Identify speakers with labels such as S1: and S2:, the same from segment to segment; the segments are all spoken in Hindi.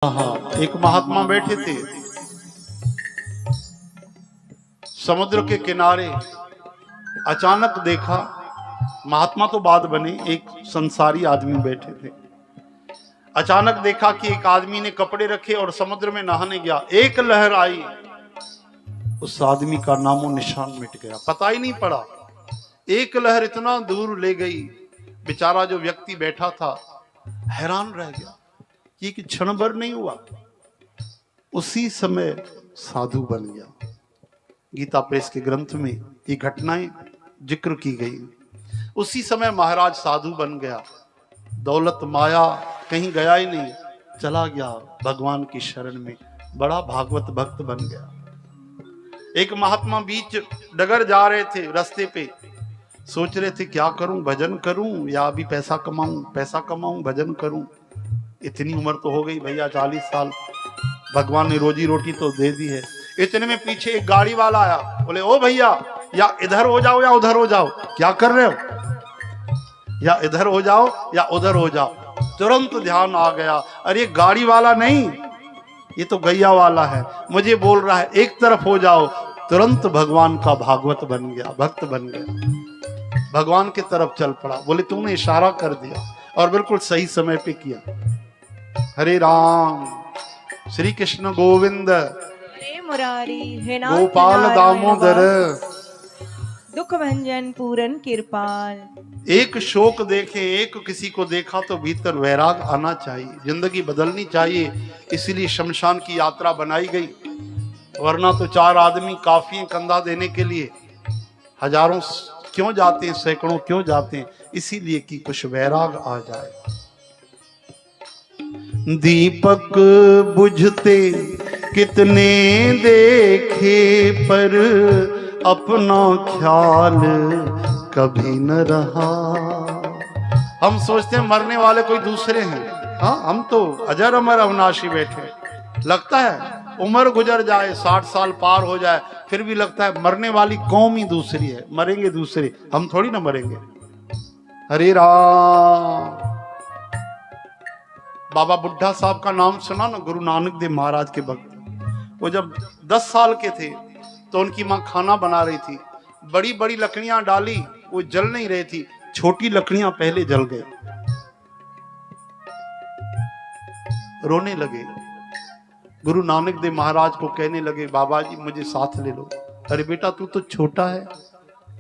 S1: हाँ, एक महात्मा बैठे थे समुद्र के किनारे। अचानक देखा, महात्मा तो बाद बने, एक संसारी आदमी बैठे थे। अचानक देखा कि एक आदमी ने कपड़े रखे और समुद्र में नहाने गया। एक लहर आई, उस आदमी का नामो निशान मिट गया, पता ही नहीं पड़ा। एक लहर इतना दूर ले गई, बेचारा जो व्यक्ति बैठा था हैरान रह गया कि क्षण भर नहीं हुआ, उसी समय साधु बन गया। गीता प्रेस के ग्रंथ में ये घटनाएं जिक्र की गई। उसी समय महाराज साधु बन गया। दौलत माया कहीं गया ही नहीं, चला गया भगवान की शरण में, बड़ा भागवत भक्त बन गया। एक महात्मा बीच डगर जा रहे थे, रास्ते पे सोच रहे थे क्या करूं, भजन करूं या अभी पैसा कमाऊं भजन करूं। इतनी उम्र तो हो गई भैया, 40 साल, भगवान ने रोजी रोटी तो दे दी है। इतने में पीछे एक गाड़ी वाला आया, बोले ओ भैया, या इधर हो जाओ या उधर हो जाओ, क्या कर रहे हो, या इधर हो जाओ या उधर हो जाओ। तुरंत ध्यान आ गया, अरे गाड़ी वाला नहीं, ये तो गैया वाला है, मुझे बोल रहा है एक तरफ हो जाओ। तुरंत भगवान का भागवत बन गया, भक्त बन गया, भगवान की तरफ चल पड़ा। बोले तूने इशारा कर दिया और बिल्कुल सही समय पे किया। हरे राम, श्री कृष्ण गोविंद,
S2: हे मुरारी, हे नाथ
S1: गोपाल दामोदर,
S2: दुख भंजन पूरन कृपाल।
S1: एक शोक देखे, एक किसी को देखा तो भीतर वैराग आना चाहिए, जिंदगी बदलनी चाहिए। इसीलिए शमशान की यात्रा बनाई गई, वरना तो 4 आदमी काफी हैं कंधा देने के लिए। हजारों क्यों जाते हैं, सैकड़ों क्यों जाते हैं, इसीलिए कि कुछ वैराग आ जाए। दीपक बुझते कितने देखे, पर अपना ख्याल कभी न रहा। हम सोचते हैं मरने वाले कोई दूसरे हैं, हाँ हम तो अजर अमर अविनाशी बैठे। लगता है उम्र गुजर जाए, 60 साल पार हो जाए, फिर भी लगता है मरने वाली कौम ही दूसरी है, मरेंगे दूसरे, हम थोड़ी ना मरेंगे। हरे राम। बाबा बुड्ढा साहब का नाम सुना ना, गुरु नानक देव महाराज के भक्त। वो जब 10 साल के थे तो उनकी माँ खाना बना रही थी, बड़ी बड़ी लकड़ियां डाली, वो जल नहीं रही थी, छोटी लकड़ियां पहले जल गए। रोने लगे, गुरु नानक देव महाराज को कहने लगे बाबा जी मुझे साथ ले लो। अरे बेटा तू तो छोटा है,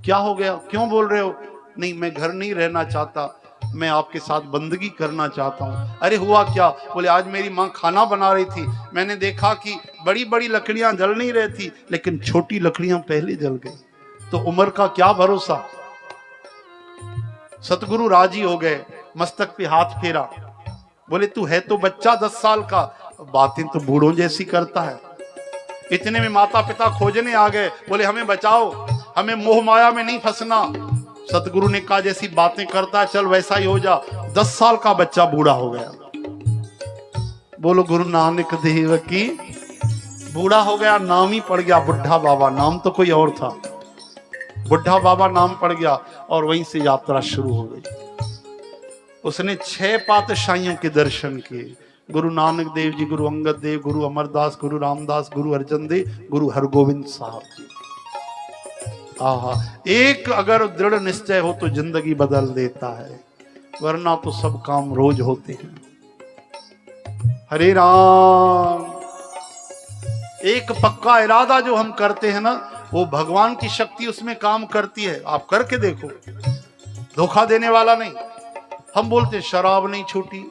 S1: क्या हो गया, क्यों बोल रहे हो? नहीं मैं घर नहीं रहना चाहता, मैं आपके साथ बंदगी करना चाहता हूँ। अरे हुआ क्या? बोले आज मेरी माँ खाना बना रही थी, मैंने देखा कि बड़ी बड़ी लकड़ियां जल नहीं रही थी, लेकिन छोटी लकड़ियां पहले जल गई। तो उम्र का क्या भरोसा। सतगुरु राजी हो गए, मस्तक पे हाथ फेरा, बोले तू है तो बच्चा 10 साल का, बातें तो बूढ़ों जैसी करता है। इतने में माता पिता खोजने आ गए, बोले हमें बचाओ, हमें मोह माया में नहीं फंसना। सतगुरु ने कहा जैसी बातें करता है चल वैसा ही हो जा। 10 साल का बच्चा बूढ़ा हो गया। बोलो गुरु नानक देव की। बूढ़ा हो गया, नाम ही पड़ गया बुड्ढा बाबा, नाम तो कोई और था, बुड्ढा बाबा नाम पड़ गया। और वहीं से यात्रा शुरू हो गई। उसने 6 पातशाहियों के दर्शन किए, गुरु नानक देव जी, गुरु अंगद देव, गुरु अमरदास, गुरु रामदास, गुरु अर्जन देव, गुरु हरगोविंद साहब जी। आहा, एक अगर दृढ़ निश्चय हो तो जिंदगी बदल देता है, वरना तो सब काम रोज होते हैं। हरे राम। एक पक्का इरादा जो हम करते हैं ना, वो भगवान की शक्ति उसमें काम करती है। आप करके देखो, धोखा देने वाला नहीं। हम बोलते शराब नहीं छूटी,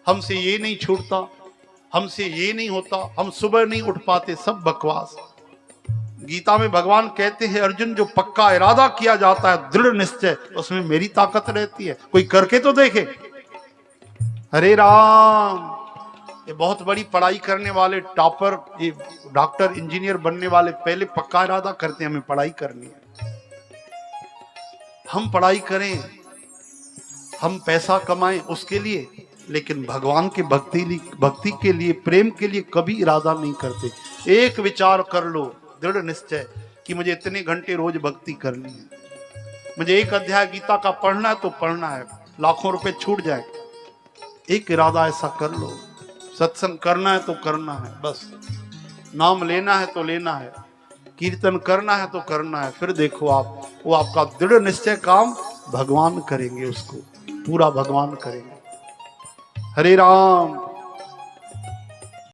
S1: हमसे ये नहीं छूटता, हमसे ये नहीं होता, हम सुबह नहीं उठ पाते, सब बकवास। गीता में भगवान कहते हैं अर्जुन जो पक्का इरादा किया जाता है, दृढ़ निश्चय, उसमें मेरी ताकत रहती है, कोई करके तो देखे। हरे राम। ये बहुत बड़ी पढ़ाई करने वाले टॉपर, ये डॉक्टर इंजीनियर बनने वाले पहले पक्का इरादा करते हैं हमें पढ़ाई करनी है, हम पढ़ाई करें, हम पैसा कमाएं उसके लिए, लेकिन भगवान के भक्ति के लिए, प्रेम के लिए कभी इरादा नहीं करते। एक विचार कर लो, दृढ़ निश्चय कि मुझे इतने घंटे रोज भक्ति करनी है, मुझे एक अध्याय गीता का पढ़ना है तो पढ़ना है, लाखों रुपए छूट जाए, एक इरादा ऐसा कर लो। सत्संग करना है तो करना है, बस नाम लेना है तो लेना है, कीर्तन करना है तो करना है। फिर देखो आप, वो आपका दृढ़ निश्चय काम भगवान करेंगे, उसको पूरा भगवान करेंगे। हरे राम।